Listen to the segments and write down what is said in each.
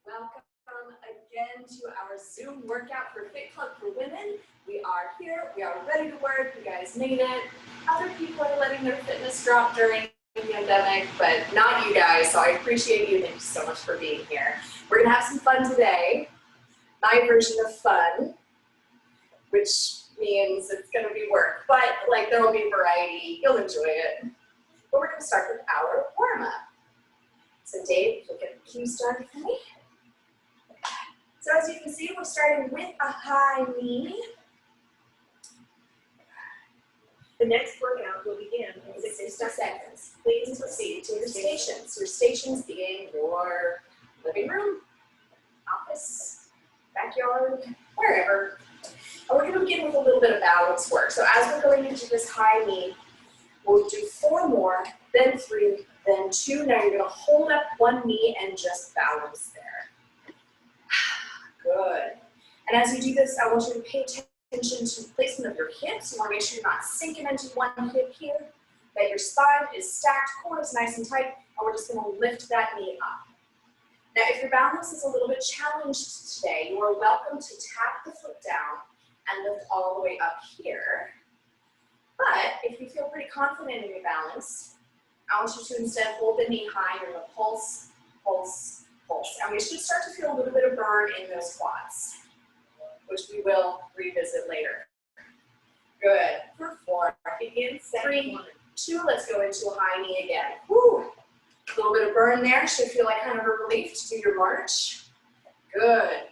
Welcome again to our Zoom workout for Fit Club for Women. We are here, we are ready to work, you guys made it. Other people are letting their fitness drop during the pandemic, but not you guys, so I appreciate you. Thank you so much for being here. We're gonna have some fun today. My version of fun, which means it's gonna be work, but like there will be variety, you'll enjoy it. But we're gonna start with our warm-up. So Dave, you'll get the cue started for me. So as you can see, we're starting with a high knee. The next workout will begin in 60 seconds. Please proceed to your stations. Your stations being your living room, office, backyard, wherever. And we're going to begin with a little bit of balance work. So as we're going into this high knee, we'll do 4 more, then 3, then 2. Now you're going to hold up one knee and just balance there. Good. And as you do this, I want you to pay attention to the placement of your hips. You want to make sure you're not sinking into one hip here, that your spine is stacked, core is nice and tight, and we're just going to lift that knee up. Now, if your balance is a little bit challenged today, you are welcome to tap the foot down and lift all the way up here. But if you feel pretty confident in your balance, I want you to instead hold the knee high. You're going to pulse, pulse, pulse. And we should start to feel a little bit of burn in those quads, which we will revisit later. Good. For 4, begin 3, 2, let's go into a high knee again. Woo. A little bit of burn there, should feel like kind of a relief to do your march. Good.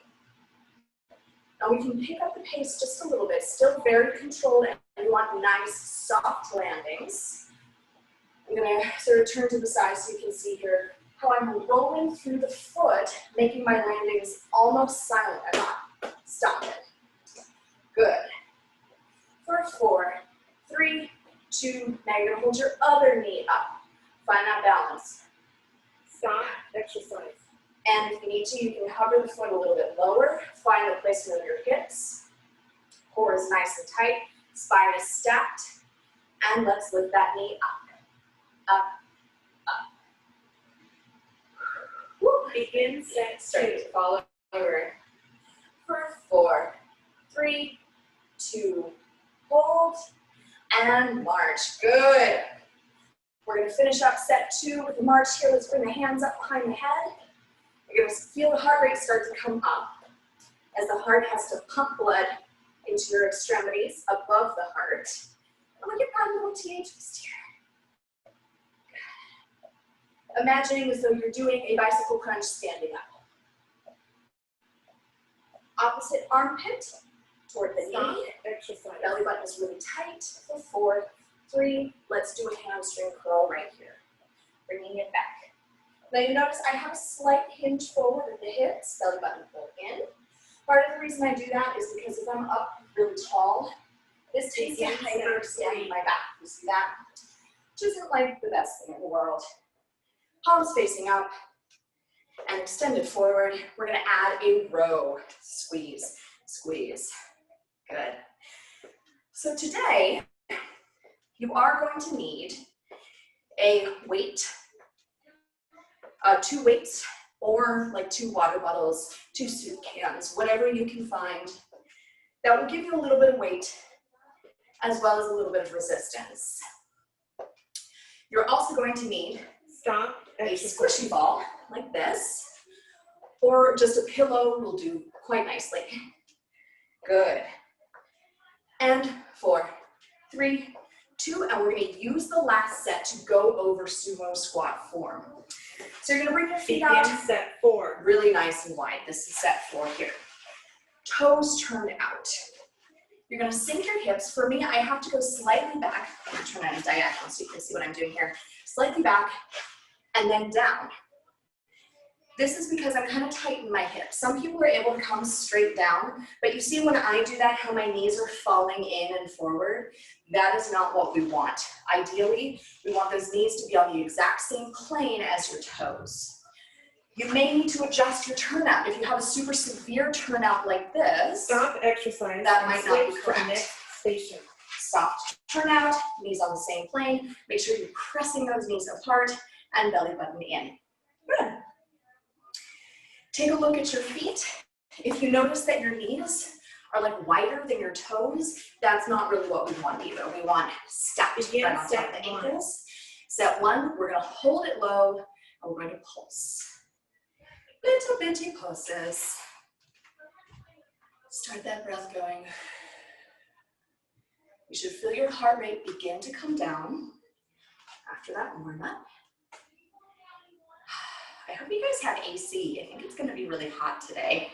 Now we can pick up the pace just a little bit, still very controlled, and you want nice, soft landings. I'm gonna sort of turn to the side so you can see here how I'm rolling through the foot, making my landings almost silent. I'm not stopping. Good. For 4, 3, 2, now you're gonna hold your other knee up. Find that balance. Stop, exercise. And if you need to, you can hover the foot a little bit lower. Find the placement of your hips. Core is nice and tight. Spine is stacked. And let's lift that knee up, up, up. Woo. Begin set 2. Follow over. For 4, 3, 2, hold, and march. Good. We're going to finish up set 2 with the march here. Let's bring the hands up behind the head. You're going to feel the heart rate start to come up as the heart has to pump blood into your extremities above the heart. And we get our little TH twist here. Good. Imagining as though you're doing a bicycle crunch standing up. Opposite armpit toward the knee. Exercise. Belly button is really tight. For 4, 3, let's do a hamstring curl right here. Bringing it back. Now you notice I have a slight hinge forward at the hips, belly button pulled in. Part of the reason I do that is because if I'm up really tall, this takes a hyperextend in my back. You see that? Which isn't like the best thing in the world. Palms facing up and extended forward. We're gonna add a row. Squeeze, squeeze. Good. So today, you are going to need a weight, 2 weights, or like 2 water bottles, 2 soup cans, whatever you can find that will give you a little bit of weight as well as a little bit of resistance. You're also going to need a squishy ball like this, or just a pillow will do quite nicely. Good. And 4, 3, 2, and we're going to use the last set to go over sumo squat form. So you're going to bring your feet out. Set 4. Really nice and wide. This is set 4 here. Toes turned out. You're going to sink your hips. For me, I have to go slightly back. I'm going to turn it diagonal so you can see what I'm doing here. Slightly back and then down. This is because I'm kind of tight in my hips. Some people are able to come straight down, but you see when I do that, how my knees are falling in and forward. That is not what we want. Ideally, we want those knees to be on the exact same plane as your toes. You may need to adjust your turnout. If you have a super severe turnout like this, stop exercise. That might not be correct. To the next station. Soft turnout, knees on the same plane. Make sure you're pressing those knees apart and belly button in. Good. Take a look at your feet. If you notice that your knees are like wider than your toes, that's not really what we want either. We want stacked right on top of the ankles. Set one, we're gonna hold it low, and we're going to pulse. Little bitty pulses. Start that breath going. You should feel your heart rate begin to come down after that warm up. I hope you guys have AC. I think it's gonna be really hot today.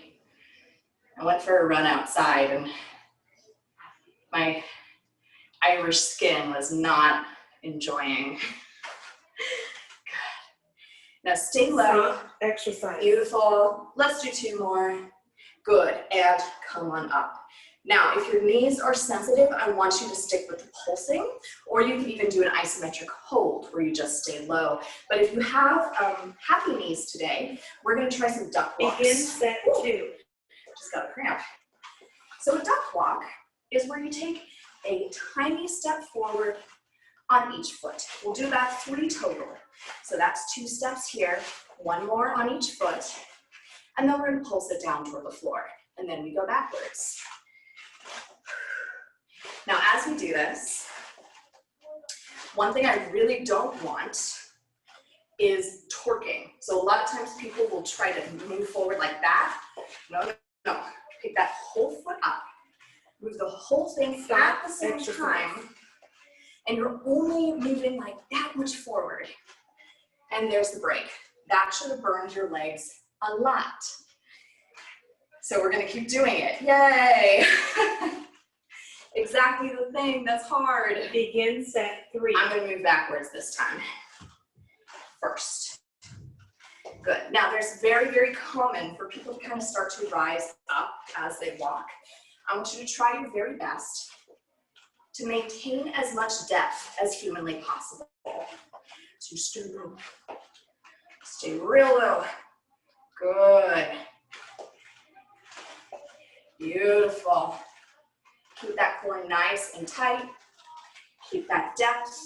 I went for a run outside and my Irish skin was not enjoying. Good. Now stay low. Exercise. Beautiful. Let's do 2 more. Good, and come on up. Now, if your knees are sensitive, I want you to stick with the pulsing, or you can even do an isometric hold where you just stay low. But if you have happy knees today, we're gonna try some duck walks. Begin set 2. Just got a cramp. So a duck walk is where you take a tiny step forward on each foot. We'll do that 3 total. So that's 2 steps here, 1 more on each foot, and then we're gonna pulse it down toward the floor. And then we go backwards. Now, as we do this, one thing I really don't want is torquing. So a lot of times people will try to move forward like that. No. Pick that whole foot up. Move the whole thing at the same time. And you're only moving like that much forward. And there's the break. That should have burned your legs a lot. So we're gonna keep doing it. Yay! Exactly the thing that's hard. Begin set 3. I'm gonna move backwards this time. First. Good. Now there's very, very common for people to kind of start to rise up as they walk. I want you to try your very best to maintain as much depth as humanly possible. So stay low. Stay real low. Good. Beautiful. Keep that core nice and tight. Keep that depth.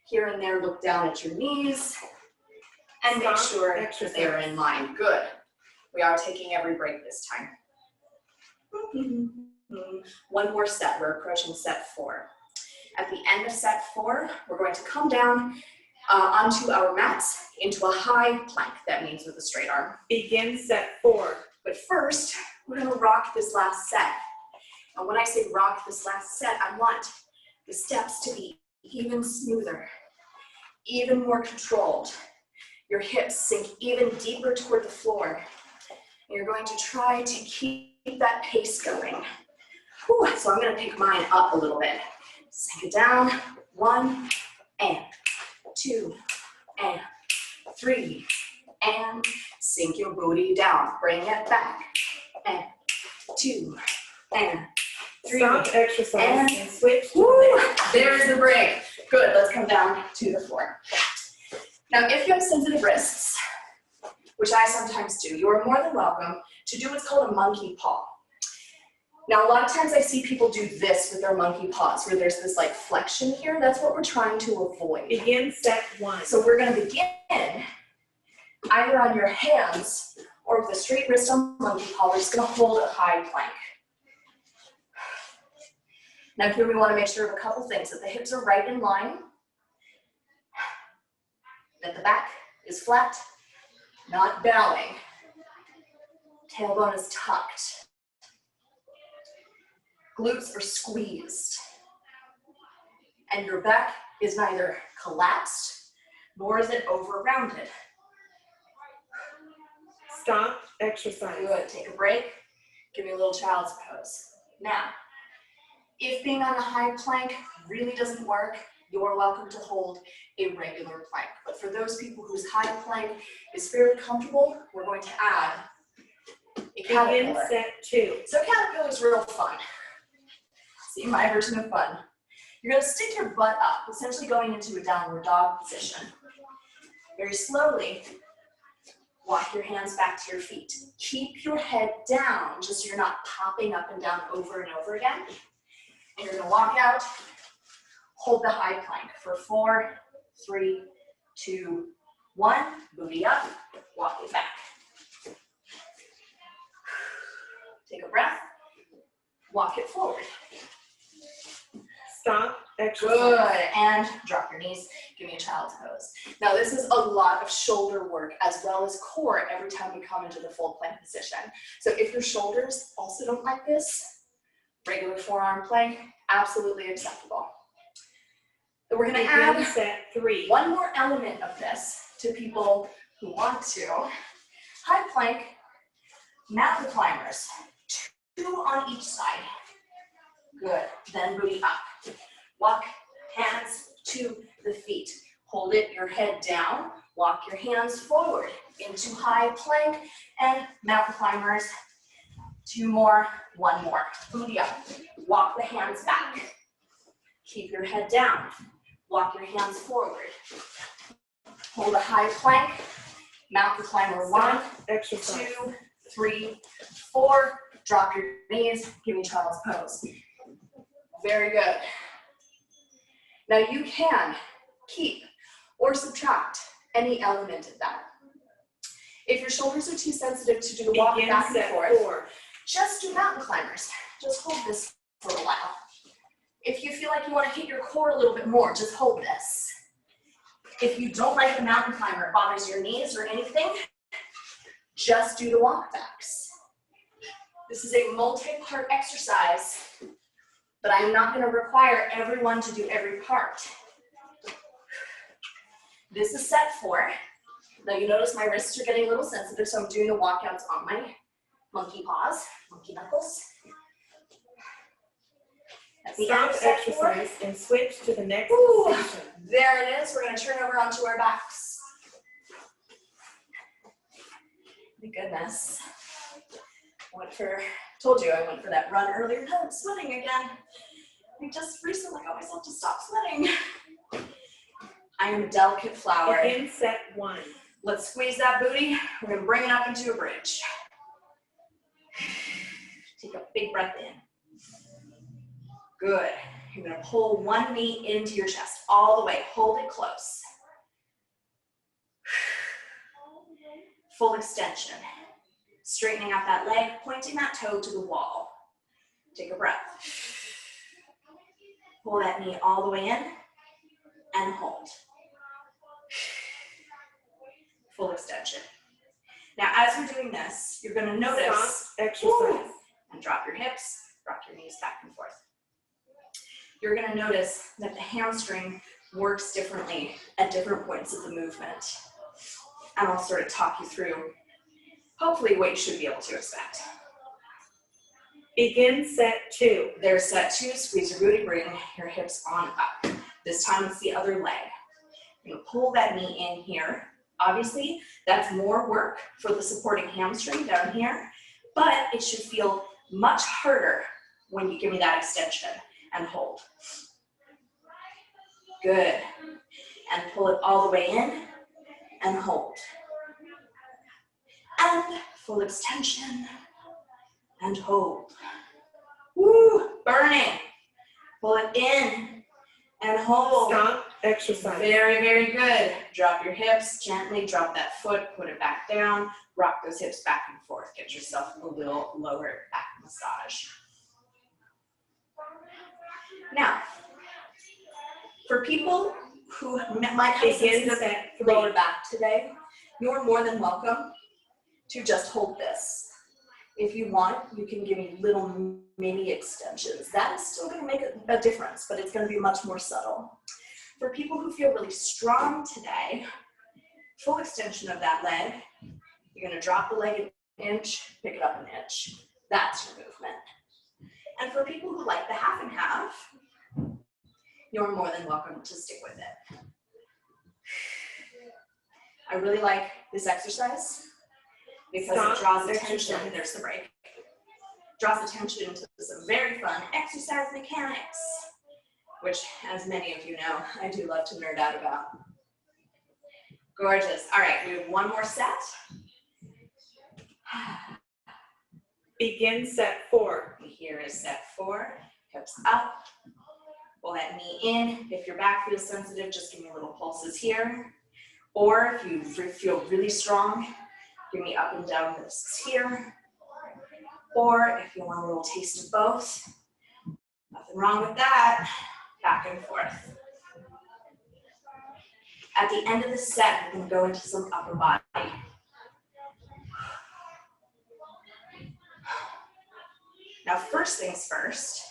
Here and there, look down at your knees. And make sure that they're in line. Good. We are taking every break this time. 1 more set. We're approaching set 4. At the end of set 4, we're going to come down onto our mats into a high plank. That means with a straight arm. Begin set 4. But first, we're going to rock this last set. And when I say rock this last set, I want the steps to be even smoother, even more controlled. Your hips sink even deeper toward the floor. And you're going to try to keep that pace going. Whew, so I'm gonna pick mine up a little bit. Sink it down, 1, and 2, and 3, and sink your booty down. Bring it back, and 2, and 3. Stop exercise and switch to Woo, the next. there's the break. Good, let's come down to the floor. Now, if you have sensitive wrists, which I sometimes do, you are more than welcome to do what's called a monkey paw. Now, a lot of times I see people do this with their monkey paws, where there's this like flexion here. That's what we're trying to avoid. Begin set 1. So we're gonna begin either on your hands or with a straight wrist on monkey paw. We're just gonna hold a high plank. Now here we wanna make sure of a couple things, that the hips are right in line, that the back is flat, not bowing. Tailbone is tucked. Glutes are squeezed. And your back is neither collapsed, nor is it over-rounded. Stop exercise. Good, take a break. Give me a little child's pose. Now, if being on a high plank really doesn't work, you're welcome to hold a regular plank. But for those people whose high plank is fairly comfortable, we're going to add a caterpillar. Begin set 2. So caterpillar is real fun. See, my version of fun. You're gonna stick your butt up, essentially going into a downward dog position. Very slowly, walk your hands back to your feet. Keep your head down, just so you're not popping up and down over and over again. And you're gonna walk out, hold the high plank for 4, 3, 2, 1. Booty up, walk it back. walk it forward. Stop, exercise. Good, and drop your knees, give me a child's pose. Now this is a lot of shoulder work as well as core every time we come into the full plank position. So if your shoulders also don't like this, regular forearm plank, absolutely acceptable. So we're gonna add set 3. one more element of this to people who want to. High plank, mountain climbers, 2 on each side. Good, then booty up. Walk hands to the feet. Hold it, your head down. Walk your hands forward into high plank and mountain climbers. 2 more, 1 more. Booty up. Walk the hands back. Keep your head down. Walk your hands forward. Hold a high plank. Mountain climber 1, exercise. 2, 3, 4. Drop your knees. Give me child's pose. Very good. Now you can keep or subtract any element of that. If your shoulders are too sensitive to do the walk back and forth, just do mountain climbers. Just hold this for a while. If you feel like you want to hit your core a little bit more, just hold this. If you don't like the mountain climber, it bothers your knees or anything, just do the walk backs. This is a multi-part exercise, but I'm not going to require everyone to do every part. This is set 4. Now you notice my wrists are getting a little sensitive, so I'm doing the walkouts on my monkey paws, monkey knuckles. At the end of set 4, exercise and switch to the next position. There it is. We're going to turn over onto our backs. My goodness. Told you I went for that run earlier. Now I'm sweating again. I just recently got myself to stop sweating. I am a delicate flower. Begin set 1. Let's squeeze that booty. We're going to bring it up into a bridge. Take a big breath in. Good. You're going to pull one knee into your chest all the way. Hold it close. Full extension. Straightening out that leg, pointing that toe to the wall. Take a breath. Pull that knee all the way in and hold. Full extension. Now, as you're doing this, you're going to notice Stop, exercise. And drop your hips, rock your knees back and forth. You're going to notice that the hamstring works differently at different points of the movement. And I'll sort of talk you through, hopefully, what you should be able to expect. Begin set 2. There's set 2, squeeze your booty, bring your hips on up. This time it's the other leg. You're going to pull that knee in here. Obviously, that's more work for the supporting hamstring down here, but it should feel much harder when you give me that extension and hold. Good. And pull it all the way in and hold. And full extension and hold. Woo, burning. Pull it in and hold. Stop, exercise. Very, very good. Drop your hips, gently drop that foot, put it back down, rock those hips back and forth. Get yourself a little lower back massage. Now, for people who might have a sensitive lower back today, you're more than welcome to just hold this. If you want, you can give me little mini extensions. That is still going to make a difference, but it's going to be much more subtle. For people who feel really strong today, full extension of that leg. You're going to drop the leg an inch, pick it up an inch. That's your movement. And for people who like the half and half, you're more than welcome to stick with it. I really like this exercise because it draws attention. There's the break. Draws attention to some very fun exercise mechanics, which, as many of you know, I do love to nerd out about. Gorgeous. All right, we have one more set. Begin set 4. Here is set 4. Hips up. Pull that knee in. If your back feels sensitive, just give me little pulses here. Or if you feel really strong, give me up and down lifts here. Or if you want a little taste of both, nothing wrong with that. Back and forth. At the end of the set, we're going to go into some upper body. Now, first things first,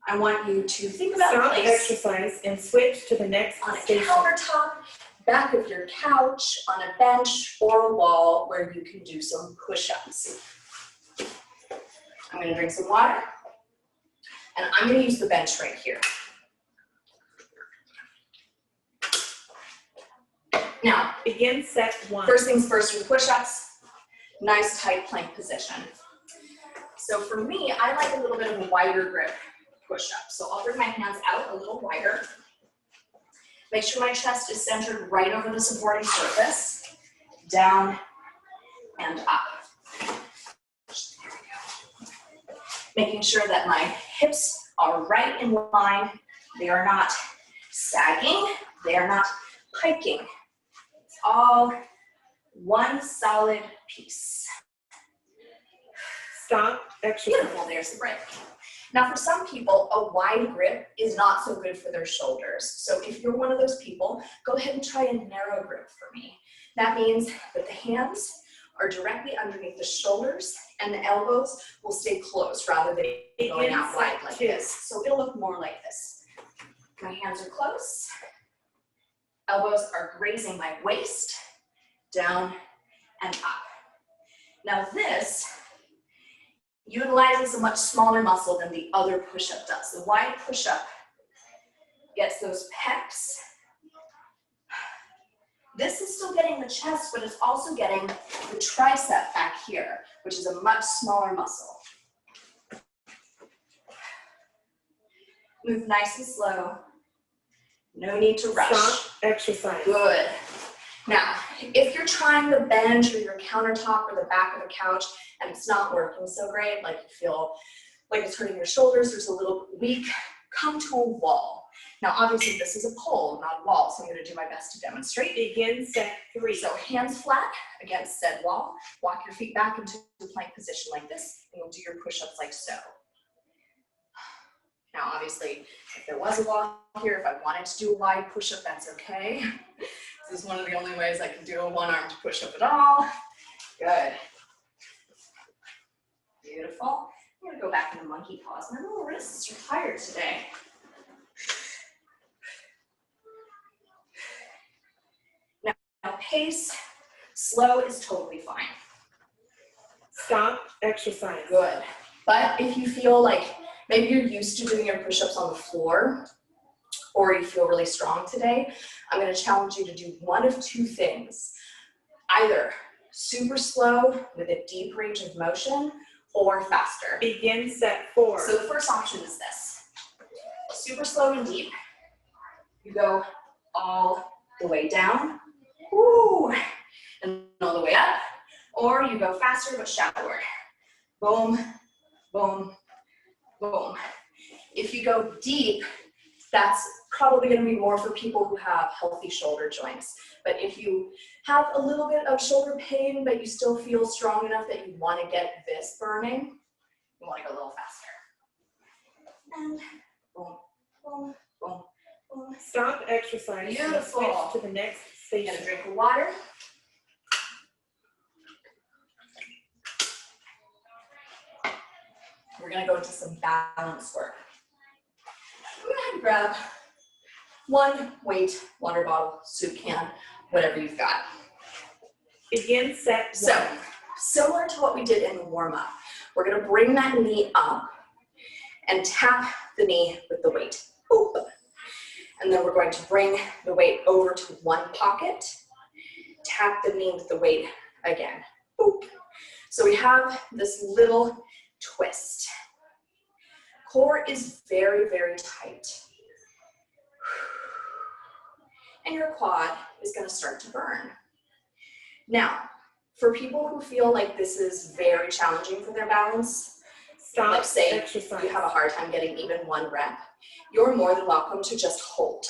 I want you to think about Stop place exercise and switch to the next on a station. countertop, back of your couch, on a bench, or a wall where you can do some push-ups. I'm going to drink some water, and I'm going to use the bench right here. Now, Begin set 1. first things first with push-ups, nice tight plank position. So for me, I like a little bit of a wider grip push-up. So I'll bring my hands out a little wider. Make sure my chest is centered right over the supporting surface, down and up. Making sure that my hips are right in line. They are not sagging, they are not piking. It's all one solid piece. Stop exercise. Beautiful, there's the break. Now for some people, a wide grip is not so good for their shoulders. So if you're one of those people, go ahead and try a narrow grip for me. That means that the hands are directly underneath the shoulders and the elbows will stay closed rather than going out wide like this. So it'll look more like this. My hands are close. Elbows are grazing my waist, down and up. Now this utilizes a much smaller muscle than the other push-up does. The wide push-up gets those pecs. This is still getting the chest, but it's also getting the tricep back here, which is a much smaller muscle. Move nice and slow. No need to rush. Stop exercise. Good. Now, if you're trying the bench or your countertop or the back of the couch and it's not working so great, like you feel like it's hurting your shoulders, there's a little bit weak, come to a wall. Now, obviously this is a pole, not a wall, so I'm gonna do my best to demonstrate. Begin set 3. So hands flat against said wall, walk your feet back into the plank position like this, and you'll do your push-ups like so. Now, obviously, if there was a wall here, if I wanted to do a wide push-up, that's okay. This is one of the only ways I can do a one-armed push-up at all. Good. Beautiful. I'm gonna go back into monkey pause. My little wrists are tired today. Now pace, slow is totally fine. Stop exercise. Good. But if you feel like maybe you're used to doing your push-ups on the floor, or you feel really strong today, I'm going to challenge you to do one of two things. Either super slow with a deep range of motion, or faster. Begin set 4. So the first option is this. Super slow and deep. You go all the way down, woo, and all the way up. Or you go faster but shallower. Boom, boom, boom. If you go deep, that's probably going to be more for people who have healthy shoulder joints. But if you have a little bit of shoulder pain, but you still feel strong enough that you want to get this burning, you want to go a little faster. And boom, boom, boom, boom. Stop exercise. Beautiful. And switch to the next Get station. a drink of water. We're going to go into some balance work. Go ahead and grab one weight water bottle, soup can, whatever you've got. Begin set 1. So, similar to what we did in the warm-up, we're going to bring that knee up and tap the knee with the weight. Boop. And then we're going to bring the weight over to one pocket, tap the knee with the weight again. Boop. So we have this little twist. Core is very, very tight. And your quad is going to start to burn. Now, for people who feel like this is very challenging for their balance, Stop like say exercise. you have a hard time getting even one rep, you're more than welcome to just hold,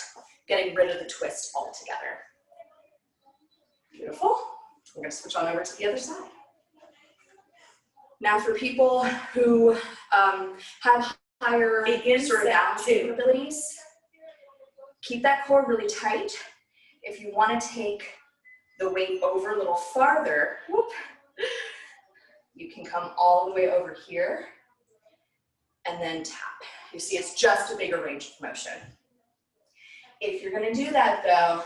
getting rid of the twist altogether. Beautiful. We're going to switch on over to the other side. Now for people who have higher Begin sort of set balance 2. capabilities, keep that core really tight. If you want to take the weight over a little farther, whoop, you can come all the way over here and then tap. You see, it's just a bigger range of motion. If you're going to do that though,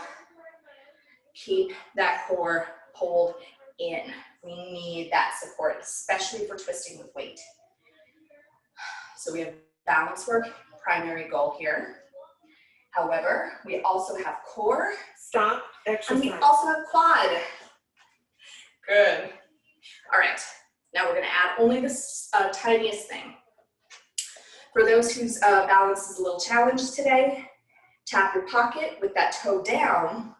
keep that core pulled in. We need that support, especially for twisting with weight. So we have balance work, primary goal here. However, we also have core. Stop And exercise. we also have quad. Good. All right, now we're gonna add only this tiniest thing. For those whose balance is a little challenged today, tap your pocket with that toe down,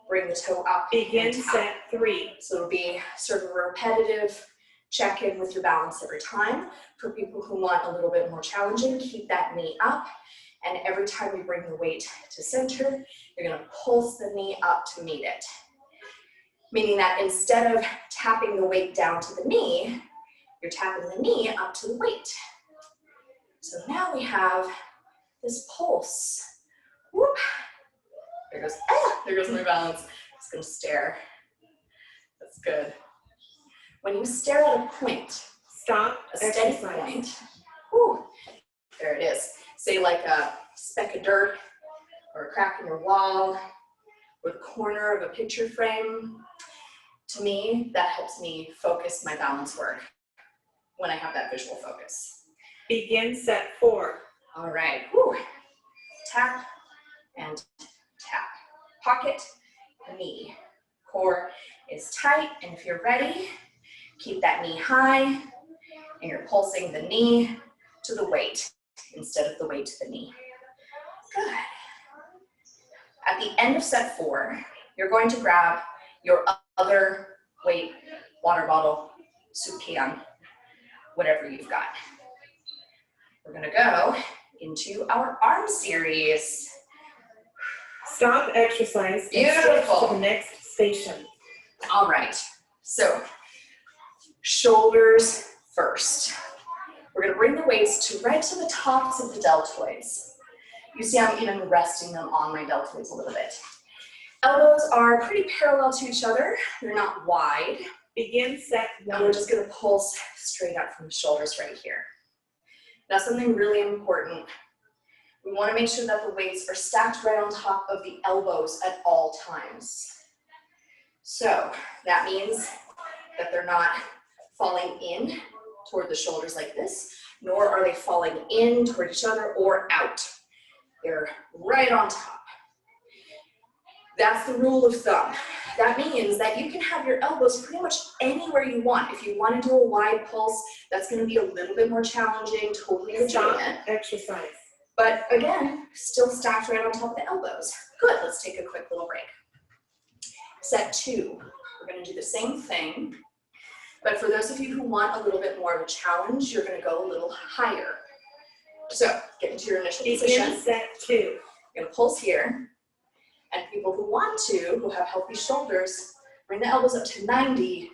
bring the toe up. Begin and tap. set 3. So it'll be sort of a repetitive check-in with your balance every time. For people who want a little bit more challenging, keep that knee up. And every time we bring the weight to center, you're gonna pulse the knee up to meet it. Meaning that instead of tapping the weight down to the knee, you're tapping the knee up to the weight. So now we have this pulse. Whoop. There goes my balance. Just gonna stare. That's good. When you stare at a point, Stop a steady exercise. point, whew, there it is. Say like a speck of dirt or a crack in your wall or the corner of a picture frame. To me, that helps me focus my balance work when I have that visual focus. Begin set 4. All right, whew. Tap and tap. Pocket, knee. Core is tight, and if you're ready, keep that knee high, and you're pulsing the knee to the weight instead of the weight to the knee. Good. At the end of set 4, you're going to grab your other weight water bottle, soup can, whatever you've got. We're gonna go into our arm series. Stop exercise. And Beautiful. switch to the next station. All right, so shoulders first. We're gonna bring the weights to right to the tops of the deltoids. You see I'm even resting them on my deltoids a little bit. Elbows are pretty parallel to each other. They're not wide. Begin set And we're 1. just gonna pulse straight up from the shoulders right here. Now something really important. We wanna make sure that the weights are stacked right on top of the elbows at all times. So that means that they're not falling in toward the shoulders like this, nor are they falling in toward each other or out. They're right on top. That's the rule of thumb. That means that you can have your elbows pretty much anywhere you want. If you want to do a wide pulse, that's going to be a little bit more challenging, totally Stop legitimate. exercise. But again, still stacked right on top of the elbows. Good, let's take a quick little break. Set 2, we're going to do the same thing. But for those of you who want a little bit more of a challenge, you're going to go a little higher. So get into your initial Begin position. set 2. You're going to pulse here. And people who want to, who have healthy shoulders, bring the elbows up to 90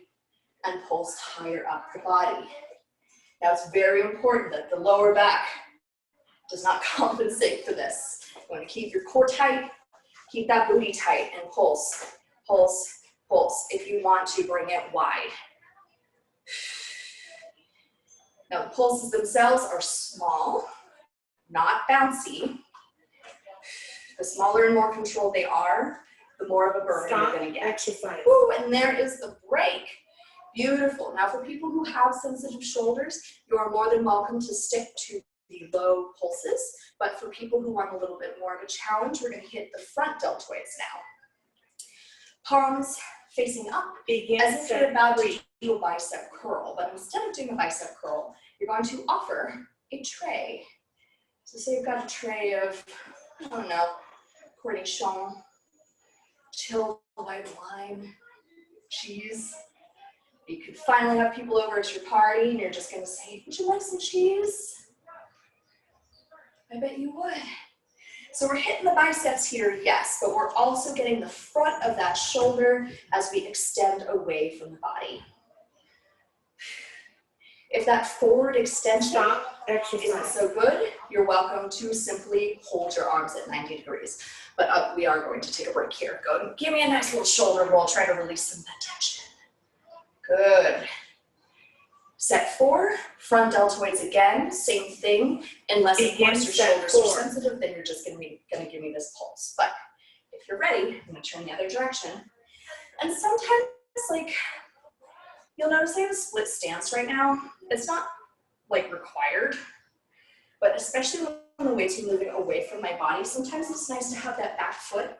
and pulse higher up the body. Now it's very important that the lower back does not compensate for this. You want to keep your core tight, keep that booty tight, and pulse, pulse, pulse if you want to bring it wide. Now the pulses themselves are small, not bouncy. The smaller and more controlled they are, the more of a burn Stop you're gonna get. exercise. Woo, and there is the break. Beautiful. Now for people who have sensitive shoulders, you are more than welcome to stick to the low pulses. But for people who want a little bit more of a challenge, we're gonna hit the front deltoids now. Palms facing up, Begin as if you're set about 3. to do a bicep curl. But instead of doing a bicep curl, you're going to offer a tray. So say you've got a tray of, I don't know, cornichon, chilled white wine, cheese. You could finally have people over at your party and you're just gonna say, would you like some cheese? I bet you would. So we're hitting the biceps here, yes, but we're also getting the front of that shoulder as we extend away from the body. If that forward extension Stop isn't exercise. so good, you're welcome to simply hold your arms at 90 degrees. But we are going to take a break here. Go and give me a nice little shoulder roll. Try to release some of that tension. Good. Set 4, front deltoids again, same thing. Unless of course your shoulders are sensitive, then you're just gonna give me this pulse. But if you're ready, I'm gonna turn the other direction. And sometimes, like, you'll notice I have a split stance right now. It's not like required, but especially when the weight's moving away from my body, sometimes it's nice to have that back foot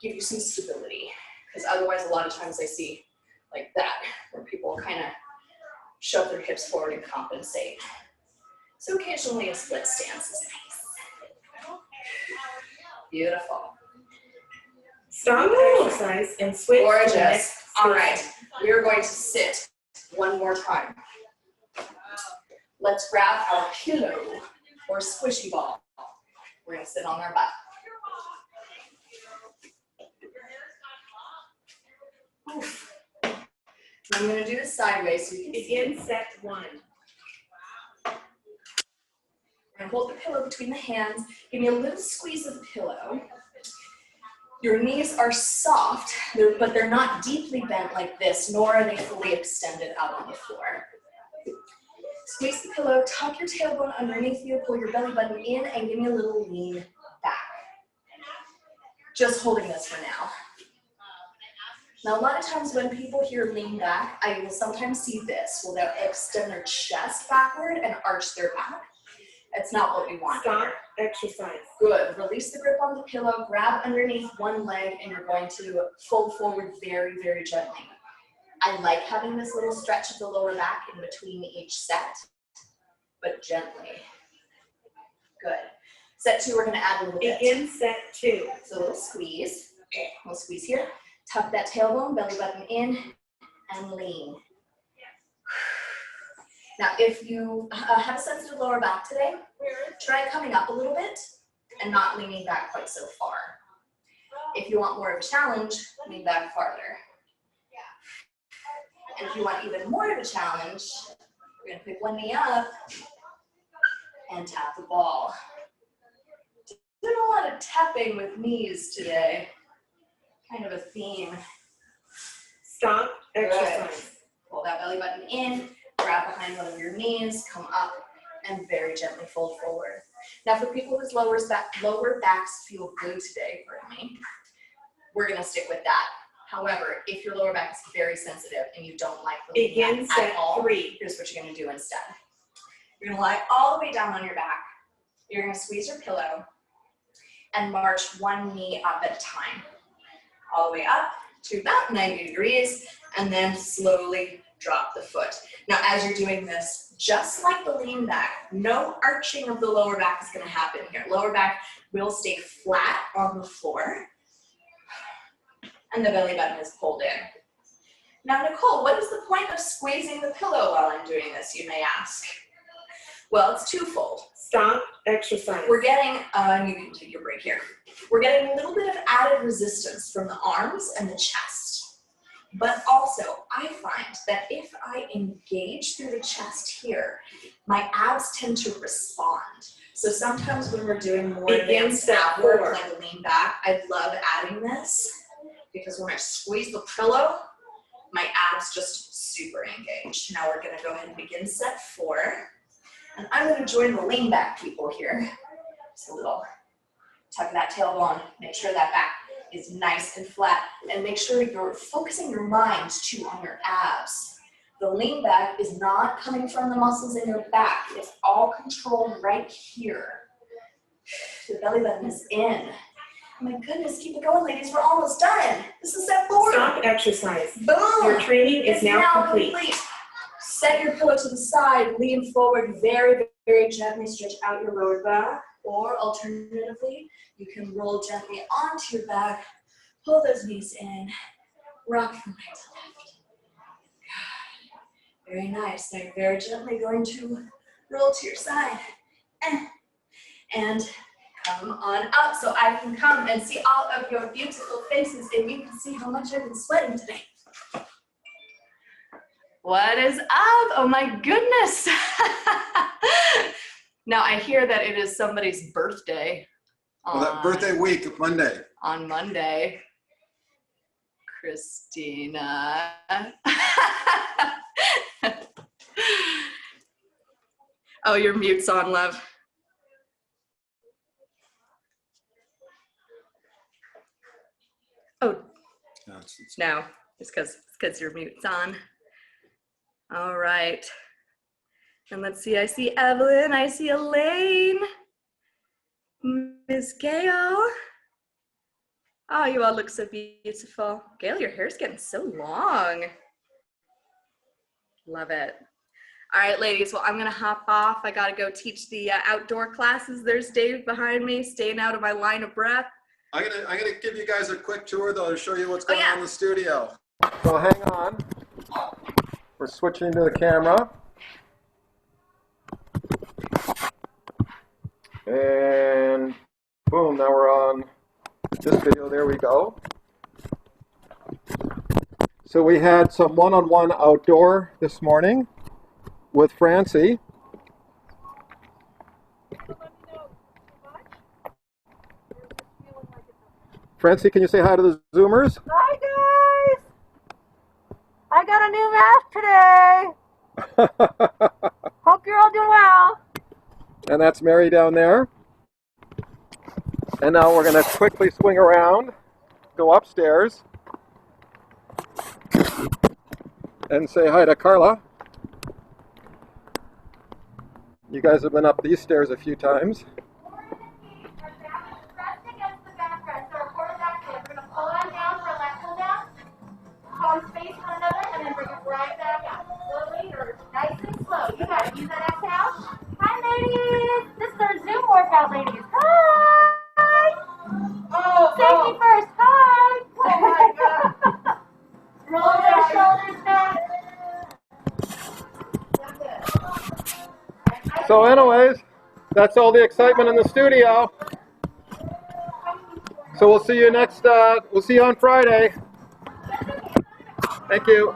give you some stability. Because otherwise, a lot of times I see like that, where people kind of shove their hips forward and compensate. So occasionally a split stance is nice. Beautiful. Stop exercise and switch. Gorgeous. All right, we are going to sit one more time. Let's grab our pillow or squishy ball. We're going to sit on our butt. Oof. I'm going to do this sideways so you can Begin set 1. We're going to hold the pillow between the hands. Give me a little squeeze of the pillow. Your knees are soft, but they're not deeply bent like this, nor are they fully extended out on the floor. Squeeze the pillow, tuck your tailbone underneath you, pull your belly button in, and give me a little lean back. Just holding this for now. Now, a lot of times when people hear lean back, I will sometimes see this. Well, they'll extend their chest backward and arch their back. It's not what we want. Stop exercise. Good. Release the grip on the pillow, grab underneath one leg, and you're going to fold forward very, very gently. I like having this little stretch of the lower back in between each set, but gently. Good. Set 2, we're going to add a little bit. Begin set 2. So a little squeeze. We'll squeeze here. Tuck that tailbone, belly button in, and lean. Now, if you have a sensitive lower back today, try coming up a little bit and not leaning back quite so far. If you want more of a challenge, lean back farther. And if you want even more of a challenge, we're going to pick one knee up and tap the ball. Doing a lot of tapping with knees today. Kind of a theme. Stop exercise. Good. Pull that belly button in, grab behind one of your knees, come up, and very gently fold forward. Now for people whose lower backs feel blue today, pardon me, we're going to stick with that. However, if your lower back is very sensitive and you don't like the Begin set at all, 3. here's what you're going to do instead. You're going to lie all the way down on your back. You're going to squeeze your pillow and march one knee up at a time. All the way up to about 90 degrees, and then slowly drop the foot. Now, as you're doing this, just like the lean back, no arching of the lower back is going to happen here. Lower back will stay flat on the floor, and the belly button is pulled in. Now, Nicole, what is the point of squeezing the pillow while I'm doing this, you may ask? Well, it's twofold. Stop exercise. We're getting, you can take your break here. We're getting a little bit of added resistance from the arms and the chest. But also, I find that if I engage through the chest here, my abs tend to respond. So sometimes when we're doing more advanced ab work, like a lean back, I love adding this because when I squeeze the pillow, my abs just super engage. Now we're gonna go ahead and begin set 4. And I'm going to join the lean back people here. Just a little tuck that tailbone, make sure that back is nice and flat, and make sure you're focusing your mind too on your abs. The lean back is not coming from the muscles in your back. It's all controlled right here. The belly button is in. Oh my goodness, keep it going, ladies. We're almost done. This is set 4. Stop exercise. Boom. Your training is now complete. Set your pillow to the side, lean forward very, very gently, stretch out your lower back, or alternatively, you can roll gently onto your back, pull those knees in, rock from right to left. Good. Very nice. Now you're very gently going to roll to your side, and come on up so I can come and see all of your beautiful faces and you can see how much I've been sweating today. What is up? Oh my goodness. Now I hear that it is somebody's birthday. Well, that birthday week, Monday. On Monday. Christina. Oh, your mute's on, love. Oh, no, it's because your mute's on. All right. And let's see, I see Evelyn, I see Elaine, Miss Gail. Oh, you all look so beautiful. Gail, your hair's getting so long. Love it. All right, ladies, well, I'm gonna hop off. I gotta go teach the outdoor classes. There's Dave behind me, staying out of my line of breath. I'm gonna give you guys a quick tour though to show you what's going yeah. on in the studio. So hang on. We're switching to the camera. And boom, now we're on this video. There we go. So we had some one-on-one outdoor this morning with Francie. Francie, can you say hi to the Zoomers? Hi guys! I got a new mask today. Hope you're all doing well. And that's Mary down there. And now we're going to quickly swing around, go upstairs, and say hi to Carla. You guys have been up these stairs a few times. Face one another and then bring it right back out. Slowly or nice and slow. You gotta use that exhale. Hi ladies! This is our Zoom workout, ladies. Hi! Oh, safety first. Hi! Oh my god. Roll your shoulders back. So anyways, that's all the excitement in the studio. So we'll see you on Friday. Thank you.